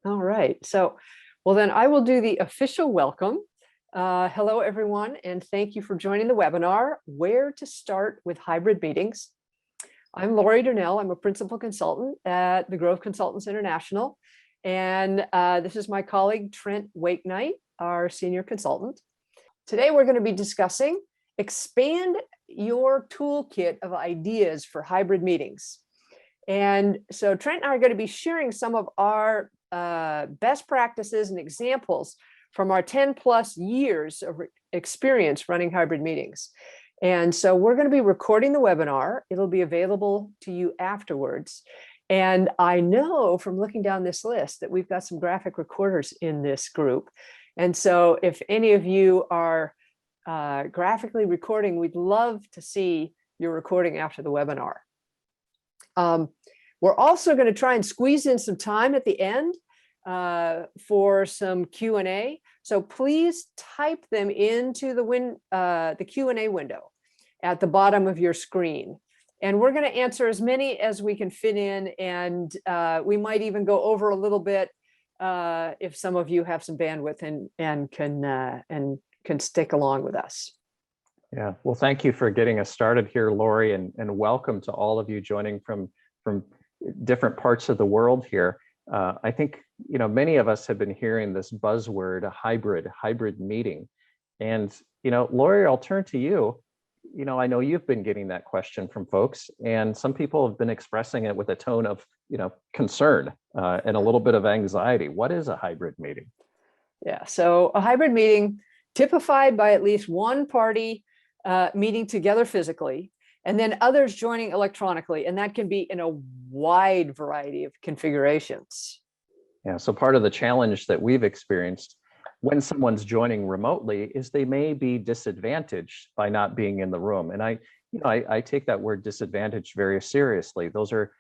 All right. So, well, then I will do the official welcome. Hello, everyone, and thank you for joining the webinar, Where to Start with Hybrid Meetings. I'm Laurie Durnell. I'm a principal consultant at the Grove Consultants International. And this is my colleague, Trent Wakenight, our senior consultant. Today, we're going to be discussing expand your toolkit of ideas for hybrid meetings. And so Trent and I are going to be sharing some of our best practices and examples from our 10+ years of experience running hybrid meetings. And so we're going to be recording the webinar. It'll be available to you afterwards. And I know from looking down this list that we've got some graphic recorders in this group. And so if any of you are graphically recording, we'd love to see your recording after the webinar. We're also going to try and squeeze in some time at the end for some Q&A. So please type them into the Q&A window at the bottom of your screen. And we're going to answer as many as we can fit in. And we might even go over a little bit if some of you have some bandwidth and can stick along with us. Yeah, well, thank you for getting us started here, Laurie, and welcome to all of you joining from different parts of the world here. I think, many of us have been hearing this buzzword, a hybrid meeting. And, Laurie, I'll turn to you. I know you've been getting that question from folks, and some people have been expressing it with a tone of, concern and a little bit of anxiety. What is a hybrid meeting? Yeah, so a hybrid meeting typified by at least one party meeting together physically, and then others joining electronically, and that can be in a wide variety of configurations. Yeah, so part of the challenge that we've experienced when someone's joining remotely is they may be disadvantaged by not being in the room. And I take that word disadvantage very seriously. Those are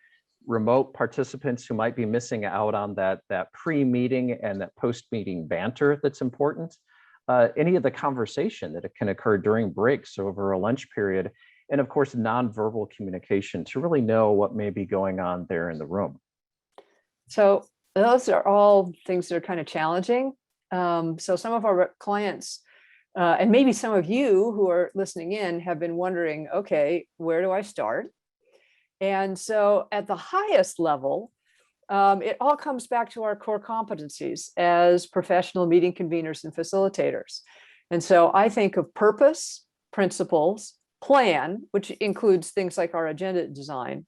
remote participants who might be missing out on that pre-meeting and that post-meeting banter that's important. Any of the conversation that can occur during breaks over a lunch period, and of course, nonverbal communication to really know what may be going on there in the room. So those are all things that are kind of challenging. So some of our clients, and maybe some of you who are listening in, have been wondering, okay, where do I start? And so at the highest level, it all comes back to our core competencies as professional meeting conveners and facilitators. And so I think of purpose, principles, plan, which includes things like our agenda design,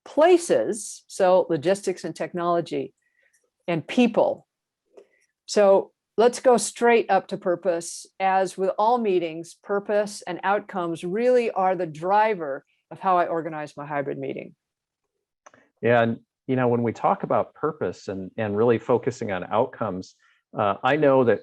places, so logistics and technology, and people. So let's go straight up to purpose. As with all meetings, purpose and outcomes really are the driver of how I organize my hybrid meeting. Yeah, and when we talk about purpose and really focusing on outcomes, I know that,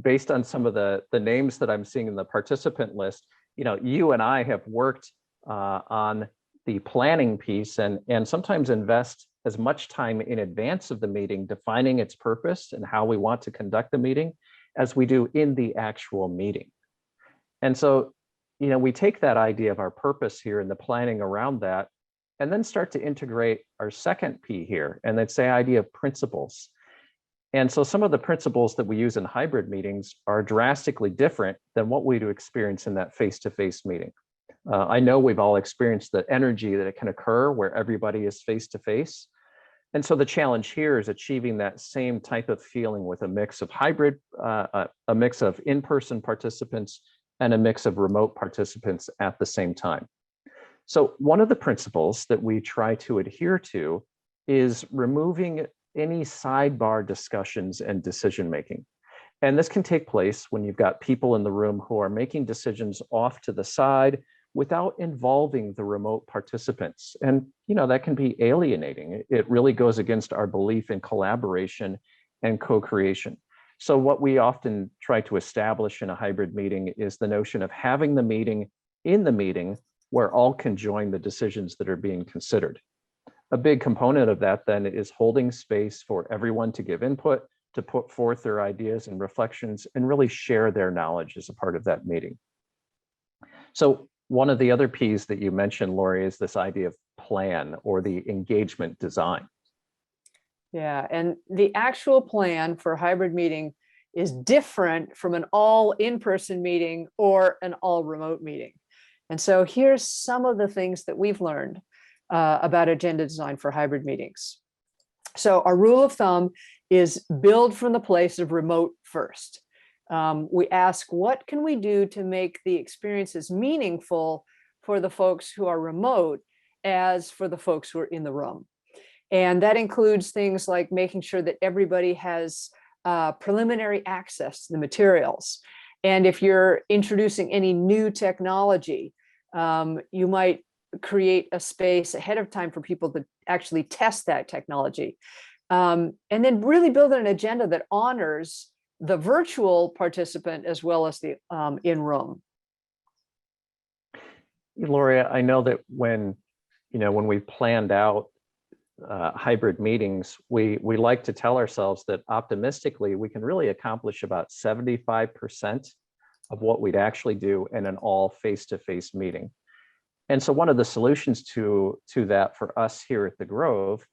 based on some of the names that I'm seeing in the participant list, you and I have worked on the planning piece and sometimes invest as much time in advance of the meeting, defining its purpose and how we want to conduct the meeting as we do in the actual meeting. And so, we take that idea of our purpose here and the planning around that, and then start to integrate our second P here, and that's the idea of principles. And so some of the principles that we use in hybrid meetings are drastically different than what we do experience in that face-to-face meeting. I know we've all experienced the energy that it can occur where everybody is face-to-face. And so the challenge here is achieving that same type of feeling with a mix of hybrid, a mix of in-person participants and a mix of remote participants at the same time. So one of the principles that we try to adhere to is removing any sidebar discussions and decision-making. And this can take place when you've got people in the room who are making decisions off to the side without involving the remote participants. And, that can be alienating. It really goes against our belief in collaboration and co-creation. So what we often try to establish in a hybrid meeting is the notion of having the meeting in the meeting where all can join the decisions that are being considered. A big component of that then is holding space for everyone to give input, to put forth their ideas and reflections, and really share their knowledge as a part of that meeting. So one of the other P's that you mentioned, Laurie, is this idea of plan or the engagement design. Yeah, and the actual plan for hybrid meeting is different from an all in-person meeting or an all remote meeting. And so here's some of the things that we've learned about agenda design for hybrid meetings. So our rule of thumb is build from the place of remote first. We ask, what can we do to make the experiences meaningful for the folks who are remote as for the folks who are in the room? And that includes things like making sure that everybody has preliminary access to the materials. And if you're introducing any new technology, you might create a space ahead of time for people to actually test that technology. And then really build an agenda that honors the virtual participant as well as the in-room. Laurie, I know that when we planned out hybrid meetings, we like to tell ourselves that optimistically we can really accomplish about 75% of what we'd actually do in an all face-to-face meeting. And so one of the solutions to that for us here at the Grove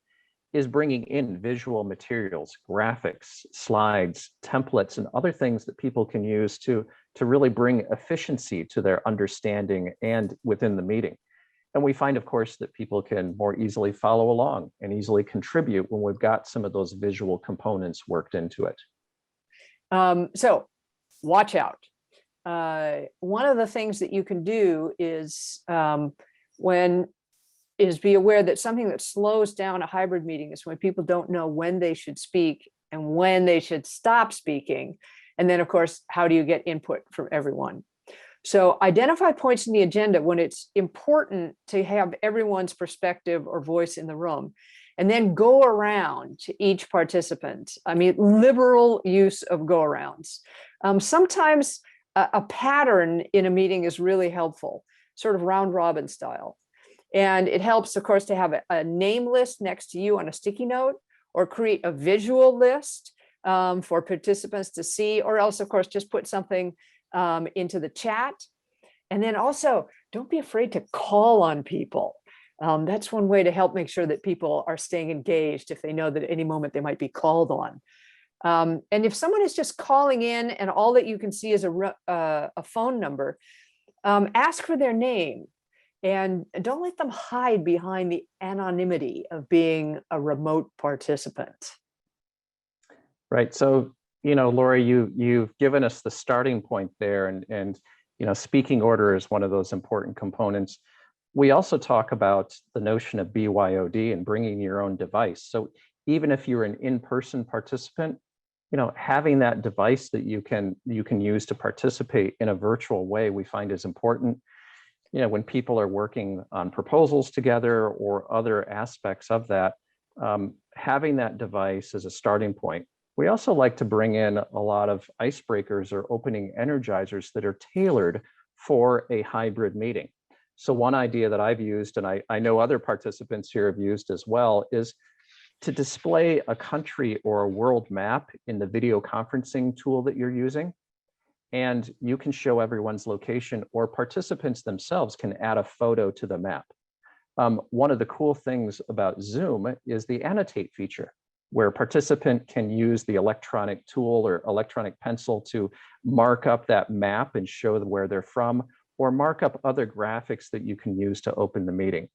is bringing in visual materials, graphics, slides, templates, and other things that people can use to really bring efficiency to their understanding and within the meeting. And we find, of course, that people can more easily follow along and easily contribute when we've got some of those visual components worked into it. So watch out. One of the things that you can do is be aware that something that slows down a hybrid meeting is when people don't know when they should speak and when they should stop speaking. And then, of course, how do you get input from everyone? So identify points in the agenda when it's important to have everyone's perspective or voice in the room, and then go around to each participant. I mean, liberal use of go-arounds. Sometimes a pattern in a meeting is really helpful, sort of round robin style. And it helps, of course, to have a name list next to you on a sticky note, or create a visual list for participants to see, or else, of course, just put something into the chat. And then also, don't be afraid to call on people. That's one way to help make sure that people are staying engaged if they know that at any moment they might be called on. And if someone is just calling in and all that you can see is a phone number, ask for their name. And don't let them hide behind the anonymity of being a remote participant. Right. So, Laurie, you've given us the starting point there, and speaking order is one of those important components. We also talk about the notion of BYOD and bringing your own device. So even if you're an in-person participant, having that device that you can use to participate in a virtual way, we find is important. When people are working on proposals together or other aspects of that, having that device as a starting point. We also like to bring in a lot of icebreakers or opening energizers that are tailored for a hybrid meeting. So one idea that I've used, and I know other participants here have used as well, is to display a country or a world map in the video conferencing tool that you're using. And you can show everyone's location, or participants themselves can add a photo to the map. One of the cool things about Zoom is the annotate feature, where a participant can use the electronic tool or electronic pencil to mark up that map and show where they're from, or mark up other graphics that you can use to open the meeting.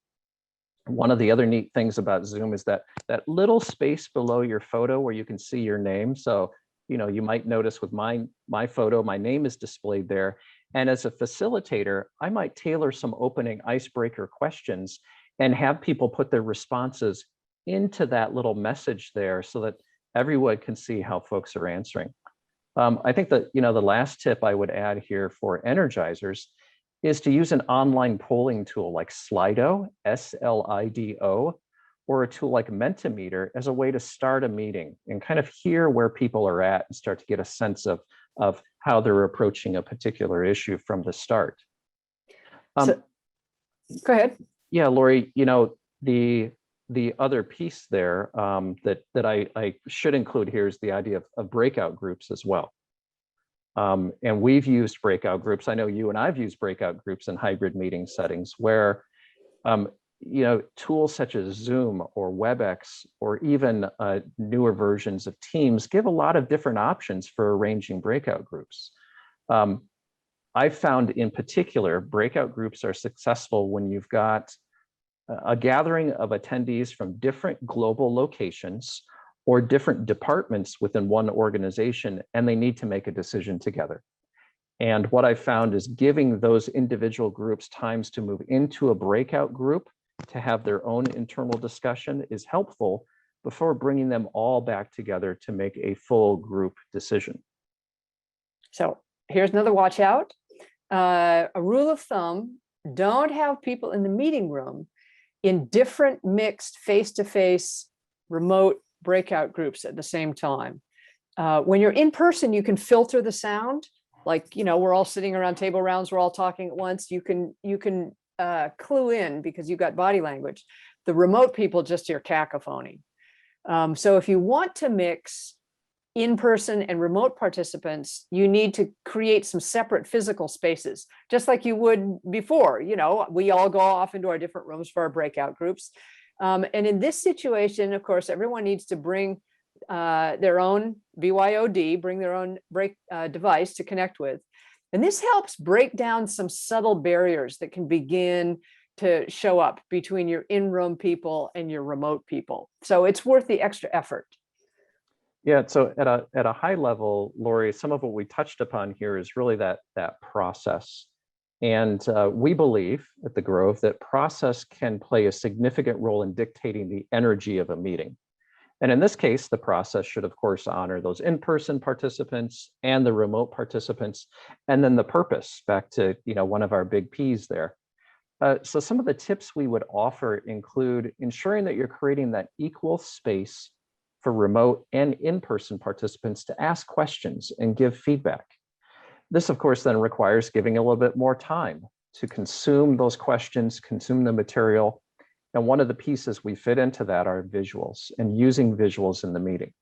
One of the other neat things about Zoom is that little space below your photo where you can see your name. So you might notice with my photo, my name is displayed there. And as a facilitator, I might tailor some opening icebreaker questions and have people put their responses into that little message there so that everyone can see how folks are answering. I think that, the last tip I would add here for Energizers is to use an online polling tool like Slido, SLIDO, or a tool like Mentimeter as a way to start a meeting and kind of hear where people are at and start to get a sense of how they're approaching a particular issue from the start. So, go ahead. Yeah, Laurie, the other piece there that I should include here is the idea of breakout groups as well. And we've used breakout groups. I know you and I've used breakout groups in hybrid meeting settings where tools such as Zoom or WebEx or even newer versions of Teams give a lot of different options for arranging breakout groups. I've found in particular, breakout groups are successful when you've got a gathering of attendees from different global locations or different departments within one organization, and they need to make a decision together. And what I found is giving those individual groups times to move into a breakout group to have their own internal discussion is helpful before bringing them all back together to make a full group decision. So here's another watch out. A rule of thumb, don't have people in the meeting room in different mixed face-to-face remote breakout groups at the same time. When you're in person, you can filter the sound. Like, we're all sitting around table rounds, we're all talking at once. You can clue in because you've got body language. The remote people just hear cacophony. So if you want to mix in-person and remote participants, you need to create some separate physical spaces, just like you would before. We all go off into our different rooms for our breakout groups. And in this situation, of course, everyone needs to bring their own BYOD, bring their own device to connect with. And this helps break down some subtle barriers that can begin to show up between your in-room people and your remote people. So it's worth the extra effort. Yeah, so at a high level, Laurie, some of what we touched upon here is really that process. And we believe at the Grove that process can play a significant role in dictating the energy of a meeting. And in this case, the process should, of course, honor those in-person participants and the remote participants, and then the purpose, back to one of our big P's there. So some of the tips we would offer include ensuring that you're creating that equal space for remote and in-person participants to ask questions and give feedback. This, of course, then requires giving a little bit more time to consume those questions, consume the material. And one of the pieces we fit into that are visuals and using visuals in the meeting.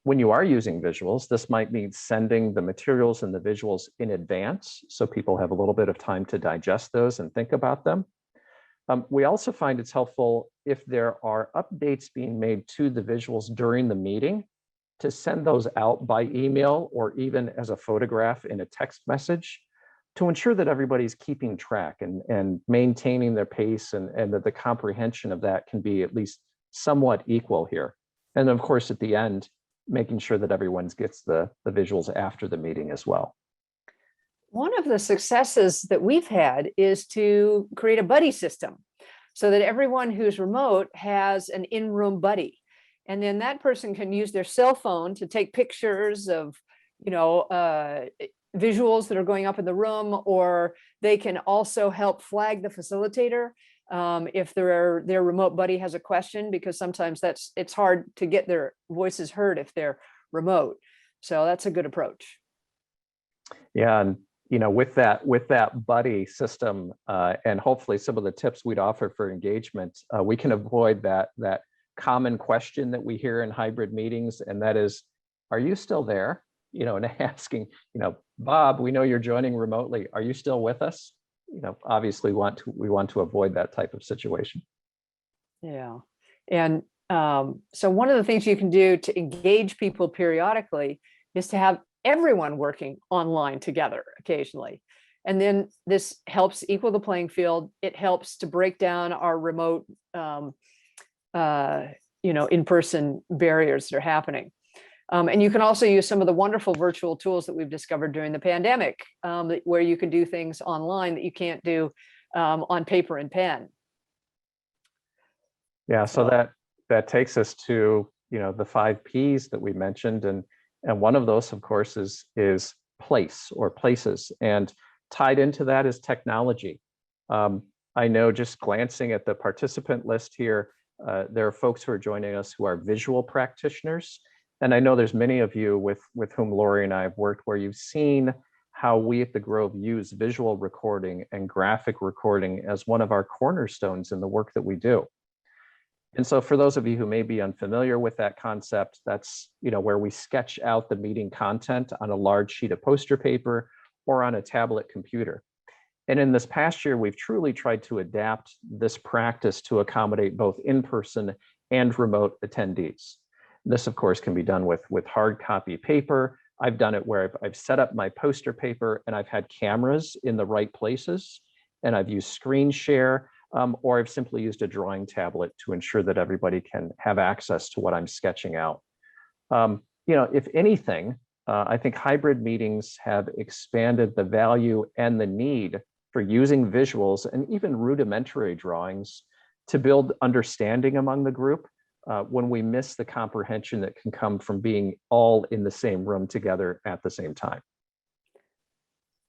When you are using visuals, this might mean sending the materials and the visuals in advance so people have a little bit of time to digest those and think about them. We also find it's helpful if there are updates being made to the visuals during the meeting to send those out by email or even as a photograph in a text message to ensure that everybody's keeping track and maintaining their pace and that the comprehension of that can be at least somewhat equal here. And of course, at the end, making sure that everyone gets the visuals after the meeting as well. One of the successes that we've had is to create a buddy system so that everyone who's remote has an in-room buddy. And then that person can use their cell phone to take pictures of, visuals that are going up in the room, or they can also help flag the facilitator if their remote buddy has a question, because sometimes it's hard to get their voices heard if they're remote. So that's a good approach. Yeah, and with that buddy system and hopefully some of the tips we'd offer for engagement, we can avoid that common question that we hear in hybrid meetings, and that is, are you still there? And asking, Bob, we know you're joining remotely. Are you still with us? Obviously we want to avoid that type of situation. Yeah. And so one of the things you can do to engage people periodically is to have everyone working online together occasionally. And then this helps equal the playing field. It helps to break down our remote, in-person barriers that are happening. And you can also use some of the wonderful virtual tools that we've discovered during the pandemic, where you can do things online that you can't do on paper and pen. Yeah, so that takes us to the 5 Ps that we mentioned, and one of those, of course, is place or places, and tied into that is technology. I know, just glancing at the participant list here, there are folks who are joining us who are visual practitioners. And I know there's many of you with whom Laurie and I have worked where you've seen how we at the Grove use visual recording and graphic recording as one of our cornerstones in the work that we do. And so for those of you who may be unfamiliar with that concept, that's where we sketch out the meeting content on a large sheet of poster paper or on a tablet computer. And in this past year, we've truly tried to adapt this practice to accommodate both in-person and remote attendees. This, of course, can be done with hard copy paper. I've done it where I've set up my poster paper and I've had cameras in the right places, and I've used screen share, or I've simply used a drawing tablet to ensure that everybody can have access to what I'm sketching out. If anything, I think hybrid meetings have expanded the value and the need for using visuals and even rudimentary drawings to build understanding among the group when we miss the comprehension that can come from being all in the same room together at the same time.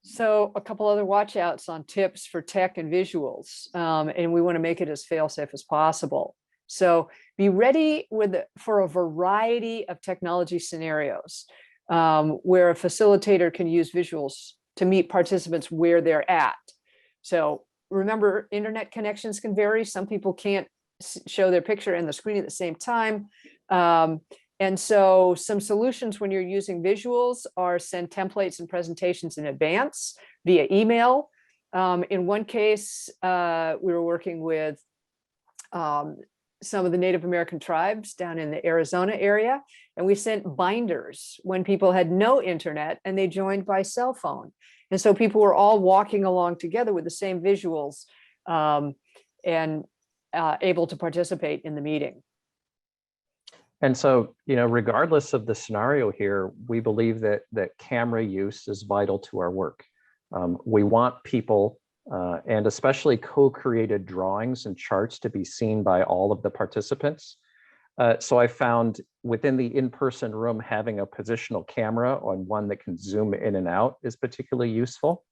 So a couple other watch outs on tips for tech and visuals, and we want to make it as fail-safe as possible. So be ready for a variety of technology scenarios where a facilitator can use visuals to meet participants where they're at. So remember, internet connections can vary. Some people can't show their picture and the screen at the same time. And so some solutions when you're using visuals are send templates and presentations in advance via email. In one case, we were working with some of the Native American tribes down in the Arizona area, and we sent binders when people had no internet and they joined by cell phone. And so people were all walking along together with the same visuals and able to participate in the meeting. And so, regardless of the scenario here, we believe that camera use is vital to our work. We want people, and especially co-created drawings and charts, to be seen by all of the participants. So I found within the in-person room, having a positional camera on one that can zoom in and out is particularly useful.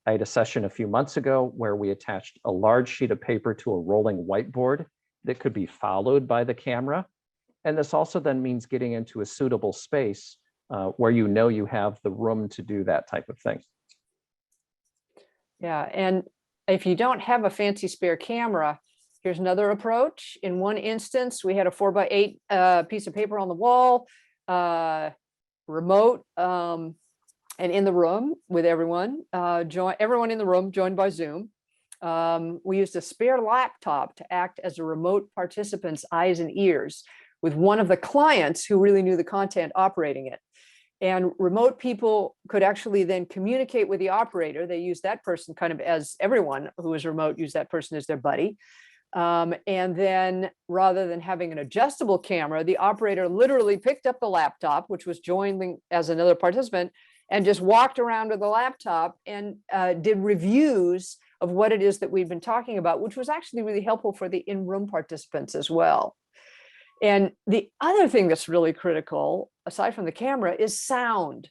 I had a session a few months ago where we attached a large sheet of paper to a rolling whiteboard that could be followed by the camera. And this also then means getting into a suitable space where you have the room to do that type of thing. Yeah, and if you don't have a fancy spare camera, here's another approach. In one instance, we had a 4x8 piece of paper on the wall, remote, and in the room with everyone, everyone in the room joined by Zoom. We used a spare laptop to act as a remote participant's eyes and ears, with one of the clients who really knew the content operating it. And remote people could actually then communicate with the operator. They used that person kind of as everyone who is remote used that person as their buddy. And then rather than having an adjustable camera, the operator literally picked up the laptop, which was joining as another participant, and just walked around with the laptop and did reviews of what it is that we've been talking about, which was actually really helpful for the in-room participants as well. And the other thing that's really critical, aside from the camera, is sound.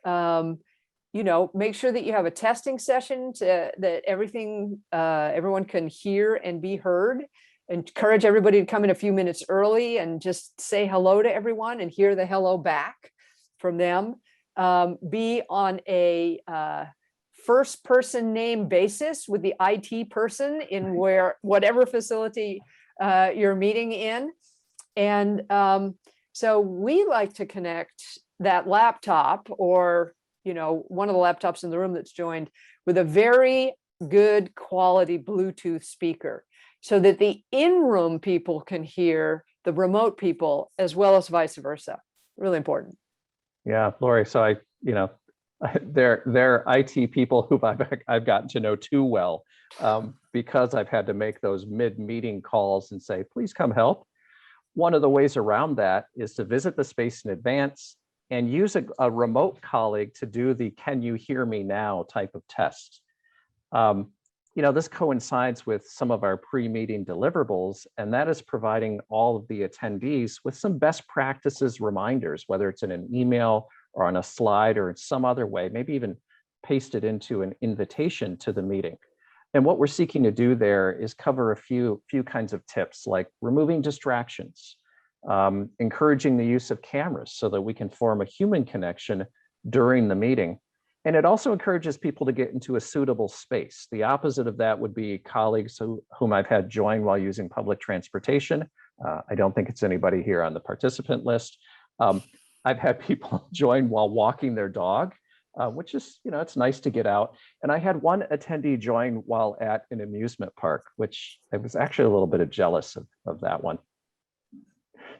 Make sure that you have a testing session that everyone can hear and be heard. Encourage everybody to come in a few minutes early and just say hello to everyone and hear the hello back from them. Be on a first person name basis with the IT person in whatever facility you're meeting in. And so we like to connect that laptop or, one of the laptops in the room that's joined with a very good quality Bluetooth speaker so that the in-room people can hear the remote people as well as vice versa. Really important. Yeah, Laurie. So they're IT people who I've gotten to know too well because I've had to make those mid-meeting calls and say, please come help. One of the ways around that is to visit the space in advance and use a remote colleague to do the "can you hear me now" type of test. This coincides with some of our pre-meeting deliverables, and that is providing all of the attendees with some best practices reminders, whether it's in an email or on a slide or in some other way, maybe even paste it into an invitation to the meeting. And what we're seeking to do there is cover a few kinds of tips, like removing distractions, encouraging the use of cameras so that we can form a human connection during the meeting. And it also encourages people to get into a suitable space. The opposite of that would be colleagues whom I've had join while using public transportation. I don't think it's anybody here on the participant list. I've had people join while walking their dog. which is, it's nice to get out. And I had one attendee join while at an amusement park, which I was actually a little bit jealous of that one.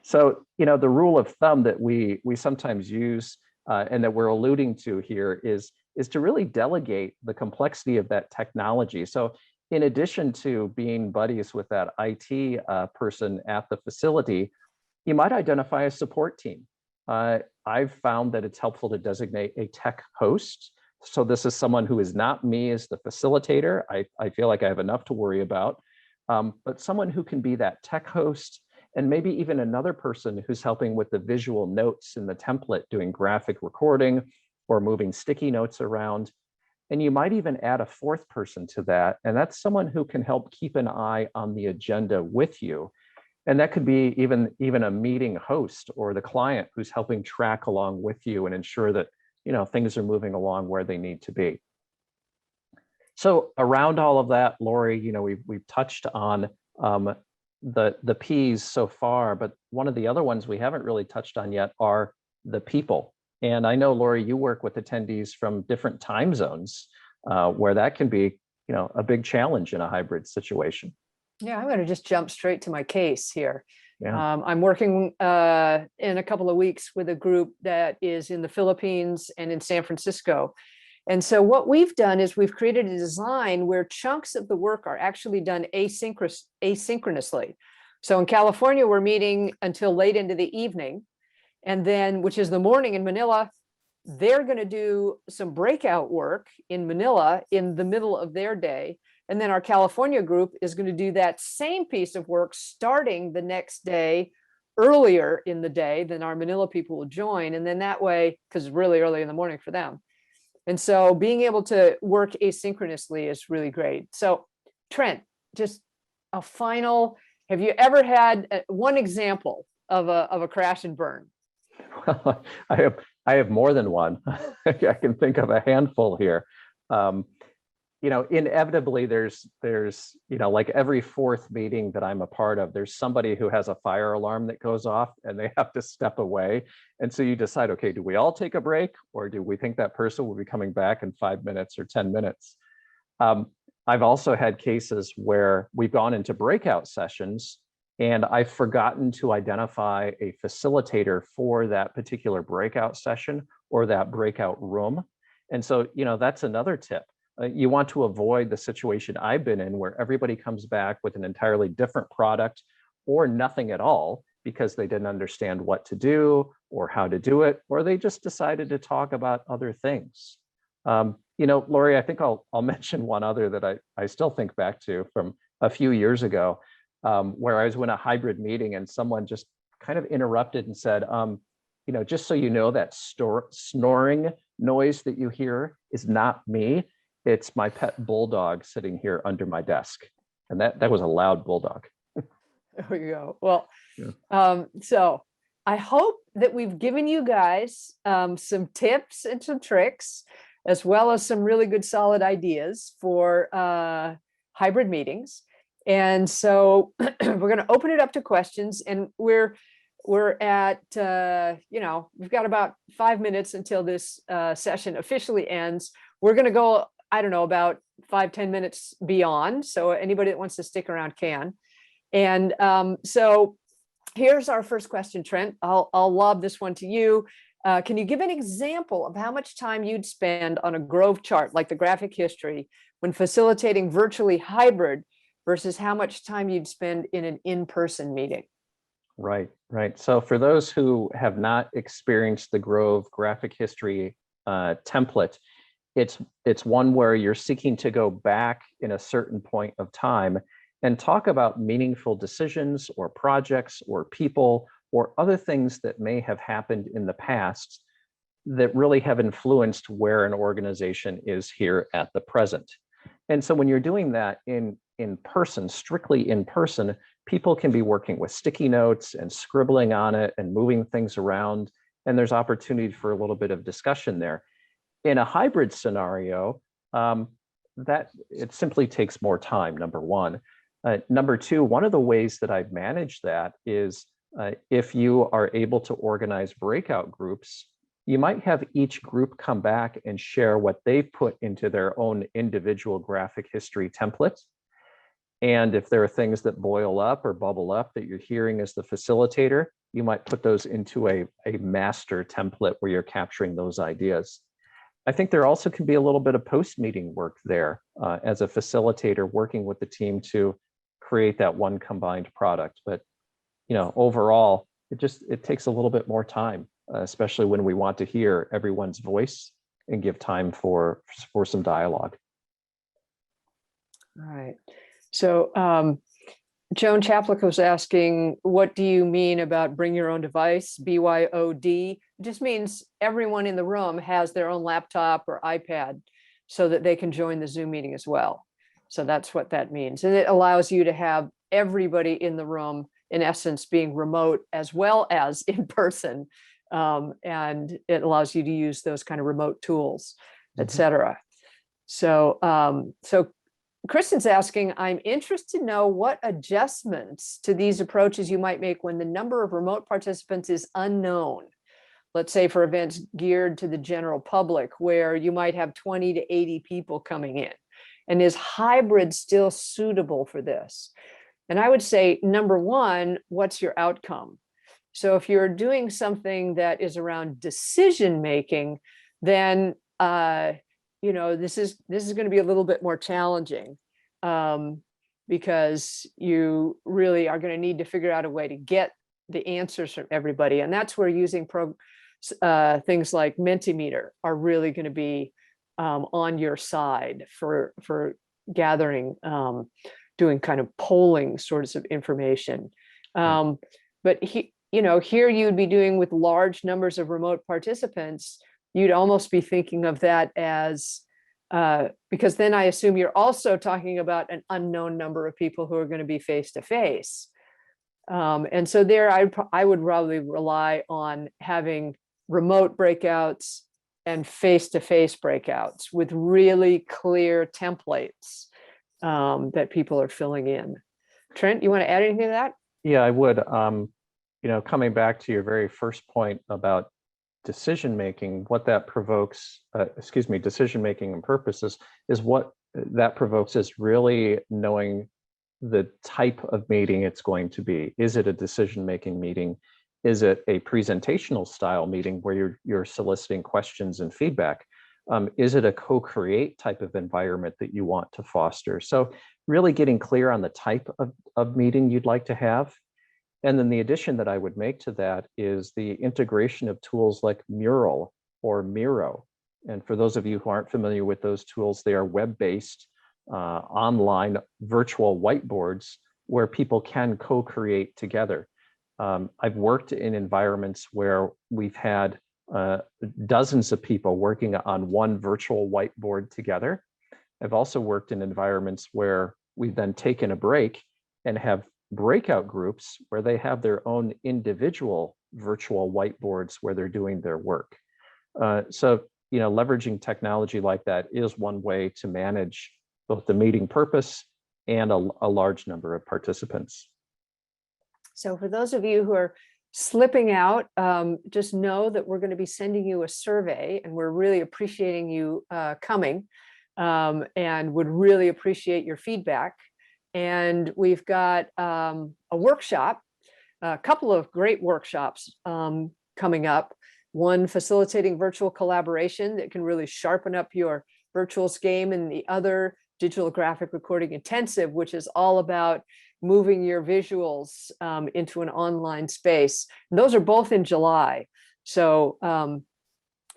So, the rule of thumb that we sometimes use and that we're alluding to here is to really delegate the complexity of that technology. So in addition to being buddies with that IT person at the facility, you might identify a support team. I've found that it's helpful to designate a tech host. So this is someone who is not me as the facilitator. I feel like I have enough to worry about, but someone who can be that tech host, and maybe even another person who's helping with the visual notes in the template, doing graphic recording or moving sticky notes around. And you might even add a fourth person to that, and that's someone who can help keep an eye on the agenda with you. And that could be even a meeting host or the client who's helping track along with you and ensure that things are moving along where they need to be. So around all of that, Laurie, we've touched on the P's so far, but one of the other ones we haven't really touched on yet are the people. And I know, Laurie, you work with attendees from different time zones where that can be, a big challenge in a hybrid situation. Yeah, I'm going to just jump straight to my case here. Yeah. I'm working in a couple of weeks with a group that is in the Philippines and in San Francisco. And so what we've done is we've created a design where chunks of the work are actually done asynchronously. So in California, we're meeting until late into the evening, and then, which is the morning in Manila, they're going to do some breakout work in Manila in the middle of their day. And then our California group is going to do that same piece of work starting the next day, earlier in the day than our Manila people will join. And then that way, because it's really early in the morning for them. And so being able to work asynchronously is really great. So Trent, just a final, have you ever had one example of a crash and burn? Well, I have more than one. I can think of a handful here. Inevitably there's, like every fourth meeting that I'm a part of, there's somebody who has a fire alarm that goes off and they have to step away. And so you decide, okay, do we all take a break, or do we think that person will be coming back in 5 minutes or 10 minutes? I've also had cases where we've gone into breakout sessions and I've forgotten to identify a facilitator for that particular breakout session or that breakout room. And so, that's another tip. You want to avoid the situation I've been in where everybody comes back with an entirely different product or nothing at all because they didn't understand what to do or how to do it, or they just decided to talk about other things. Laurie, I think I'll mention one other that I still think back to from a few years ago, where I was in a hybrid meeting and someone just kind of interrupted and said, just so you know, that snoring noise that you hear is not me. It's my pet bulldog sitting here under my desk. And that was a loud bulldog. There we go. Well, Yeah. So I hope that we've given you guys some tips and some tricks, as well as some really good solid ideas for hybrid meetings. And so we're going to open it up to questions, and we're at, we've got about 5 minutes until this session officially ends. We're going to go, I don't know, about 5-10 minutes beyond. So anybody that wants to stick around can. And so here's our first question, Trent. I'll lob this one to you. Can you give an example of how much time you'd spend on a Grove chart, like the graphic history, when facilitating virtually hybrid versus how much time you'd spend in an in-person meeting? Right. So for those who have not experienced the Grove graphic history template, it's one where you're seeking to go back in a certain point of time and talk about meaningful decisions or projects or people or other things that may have happened in the past that really have influenced where an organization is here at the present. And so when you're doing that in person, strictly in person, people can be working with sticky notes and scribbling on it and moving things around, and there's opportunity for a little bit of discussion there. In a hybrid scenario, that it simply takes more time, number one. Number two, one of the ways that I've managed that is if you are able to organize breakout groups, you might have each group come back and share what they've put into their own individual graphic history template. And if there are things that boil up or bubble up that you're hearing as the facilitator, you might put those into a master template where you're capturing those ideas. I think there also can be a little bit of post-meeting work there as a facilitator working with the team to create that one combined product. But overall, it takes a little bit more time, especially when we want to hear everyone's voice and give time for some dialogue. All right. So Joan Chaplick was asking, what do you mean about bring your own device, BYOD? It just means everyone in the room has their own laptop or iPad so that they can join the Zoom meeting as well. So that's what that means. And it allows you to have everybody in the room, in essence, being remote as well as in person. And it allows you to use those kind of remote tools, et cetera. So, Kristen's asking, I'm interested to know what adjustments to these approaches you might make when the number of remote participants is unknown. Let's say for events geared to the general public, where you might have 20 to 80 people coming in. And is hybrid still suitable for this? And I would say, number one, what's your outcome? So if you're doing something that is around decision making, then this is going to be a little bit more challenging because you really are going to need to figure out a way to get the answers from everybody. And that's where using things like Mentimeter are really going to be on your side for gathering, doing kind of polling sorts of information. But here you'd be doing with large numbers of remote participants. You'd almost be thinking of that as, because then I assume you're also talking about an unknown number of people who are going to be face-to-face. And so there, I would probably rely on having remote breakouts and face-to-face breakouts with really clear templates that people are filling in. Trent, you want to add anything to that? Yeah, I would. Coming back to your very first point about decision-making, what that provokes, decision-making and purposes is what that provokes is really knowing the type of meeting it's going to be. Is it a decision-making meeting? Is it a presentational style meeting where you're soliciting questions and feedback? Is it a co-create type of environment that you want to foster? So really getting clear on the type of meeting you'd like to have. And then the addition that I would make to that is the integration of tools like Mural or Miro. And for those of you who aren't familiar with those tools, they are web-based, online virtual whiteboards where people can co-create together. I've worked in environments where we've had dozens of people working on one virtual whiteboard together. I've also worked in environments where we've then taken a break and have breakout groups where they have their own individual virtual whiteboards where they're doing their work. So, leveraging technology like that is one way to manage both the meeting purpose and a large number of participants. So for those of you who are slipping out, just know that we're going to be sending you a survey, and we're really appreciating you coming and would really appreciate your feedback. And we've got a workshop, a couple of great workshops coming up. One facilitating virtual collaboration that can really sharpen up your virtuals game, and the other digital graphic recording intensive, which is all about moving your visuals into an online space. And those are both in July. So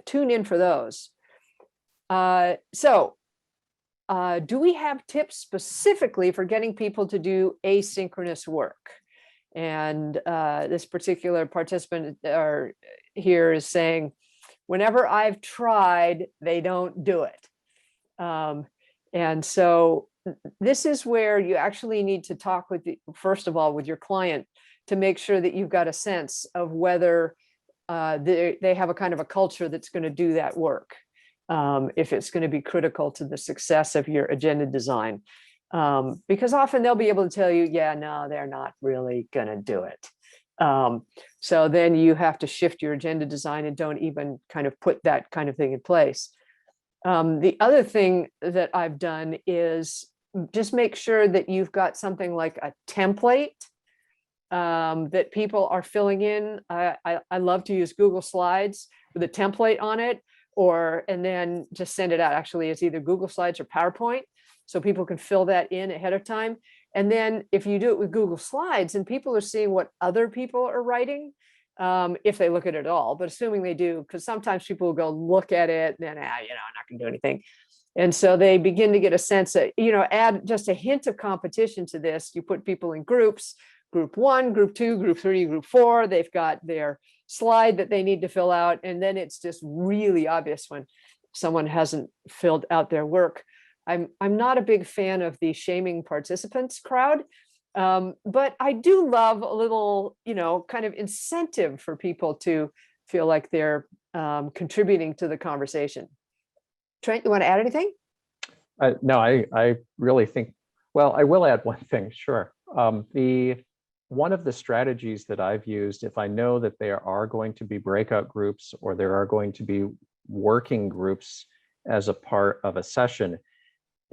tune in for those. Do we have tips specifically for getting people to do asynchronous work? And this particular participant here is saying, whenever I've tried, they don't do it. And so this is where you actually need to talk with, first of all, with your client to make sure that you've got a sense of whether they have a kind of a culture that's going to do that work. If it's going to be critical to the success of your agenda design. Because often they'll be able to tell you, yeah, no, they're not really going to do it. So then you have to shift your agenda design and don't even kind of put that kind of thing in place. The other thing that I've done is just make sure that you've got something like a template that people are filling in. I love to use Google Slides with a template on it, and then just send it out. Actually, it's either Google Slides or PowerPoint, so people can fill that in ahead of time. And then if you do it with Google Slides and people are seeing what other people are writing, if they look at it at all, but assuming they do, because sometimes people will go look at it and then, I'm not going to do anything. And so they begin to get a sense that, add just a hint of competition to this. You put people in groups, group 1, group 2, group 3, group 4, they've got their slide that they need to fill out. And then it's just really obvious when someone hasn't filled out their work. I'm not a big fan of the shaming participants crowd, but I do love a little, kind of incentive for people to feel like they're contributing to the conversation. Trent, you want to add anything? No, I really think, well, I will add one thing, sure. One of the strategies that I've used, if I know that there are going to be breakout groups or there are going to be working groups as a part of a session,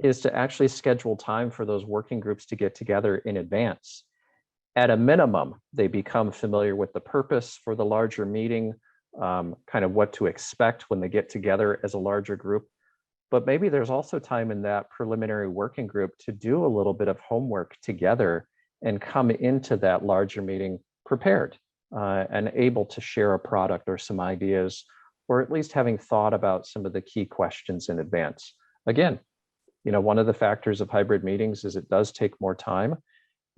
is to actually schedule time for those working groups to get together in advance. At a minimum, they become familiar with the purpose for the larger meeting, kind of what to expect when they get together as a larger group. But maybe there's also time in that preliminary working group to do a little bit of homework together and come into that larger meeting prepared and able to share a product or some ideas, or at least having thought about some of the key questions in advance. Again, one of the factors of hybrid meetings is it does take more time,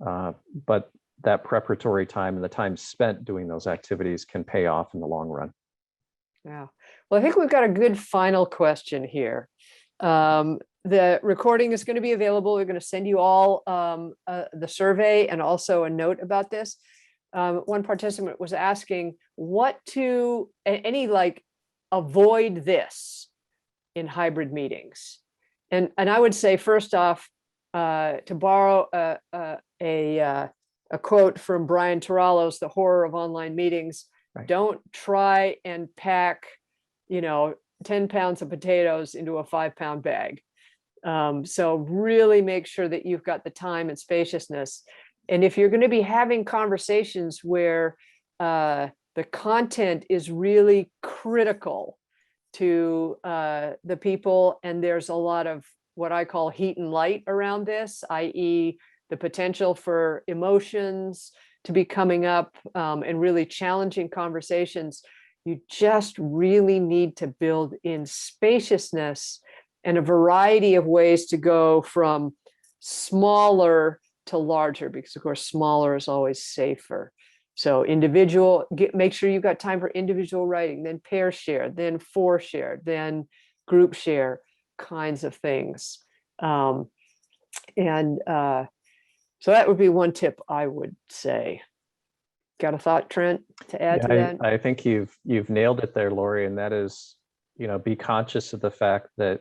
but that preparatory time and the time spent doing those activities can pay off in the long run. Yeah. Well, I think we've got a good final question here. The recording is going to be available. We're going to send you all the survey and also a note about this. One participant was asking avoid this in hybrid meetings. And I would say, first off, to borrow a quote from Brian Tarallo's The Horror of Online Meetings, right. Don't try and pack, 10 pounds of potatoes into a 5-pound bag. So really make sure that you've got the time and spaciousness. And if you're going to be having conversations where the content is really critical to the people, and there's a lot of what I call heat and light around this, i.e. the potential for emotions to be coming up and really challenging conversations, you just really need to build in spaciousness and a variety of ways to go from smaller to larger, because of course smaller is always safer. So make sure you've got time for individual writing, then pair share, then 4 share, then group share kinds of things. So that would be one tip I would say. Got a thought, Trent, to add to that? I think you've nailed it there, Laurie, and that is, be conscious of the fact that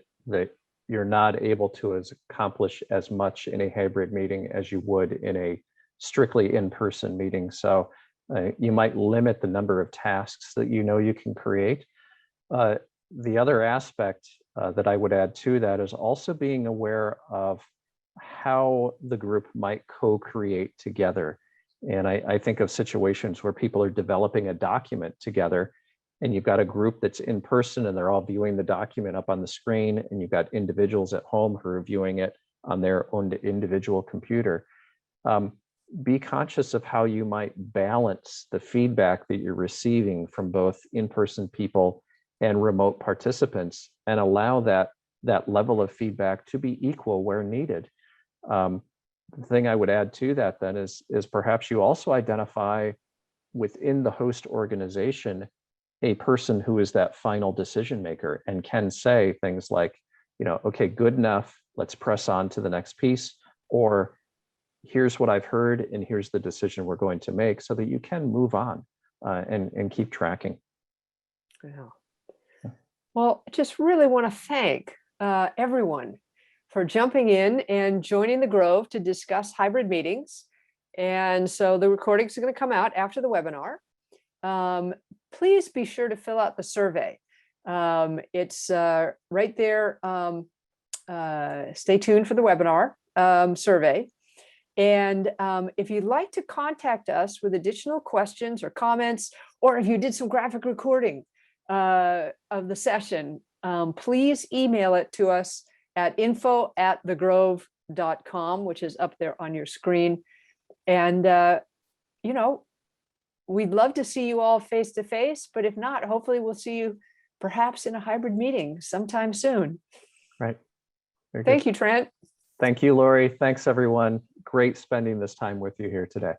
you're not able to accomplish as much in a hybrid meeting as you would in a strictly in-person meeting. So you might limit the number of tasks that you can create. The other aspect that I would add to that is also being aware of how the group might co-create together. And I think of situations where people are developing a document together, and you've got a group that's in person and they're all viewing the document up on the screen, and you've got individuals at home who are viewing it on their own individual computer. Be conscious of how you might balance the feedback that you're receiving from both in-person people and remote participants, and allow that level of feedback to be equal where needed. The thing I would add to that then is perhaps you also identify within the host organization a person who is that final decision maker and can say things like, okay, good enough, let's press on to the next piece, or here's what I've heard and here's the decision we're going to make, so that you can move on and keep tracking. Yeah. Well, I just really want to thank everyone for jumping in and joining the Grove to discuss hybrid meetings. And so the recordings are going to come out after the webinar. please be sure to fill out the survey. It's right there. Stay tuned for the webinar survey. And if you'd like to contact us with additional questions or comments, or if you did some graphic recording of the session, please email it to us at info@thegrove.com, which is up there on your screen. And, you know, we'd love to see you all face to face, but if not, hopefully we'll see you perhaps in a hybrid meeting sometime soon. Right. Thank you, Trent. Thank you, Laurie. Thanks, everyone. Great spending this time with you here today.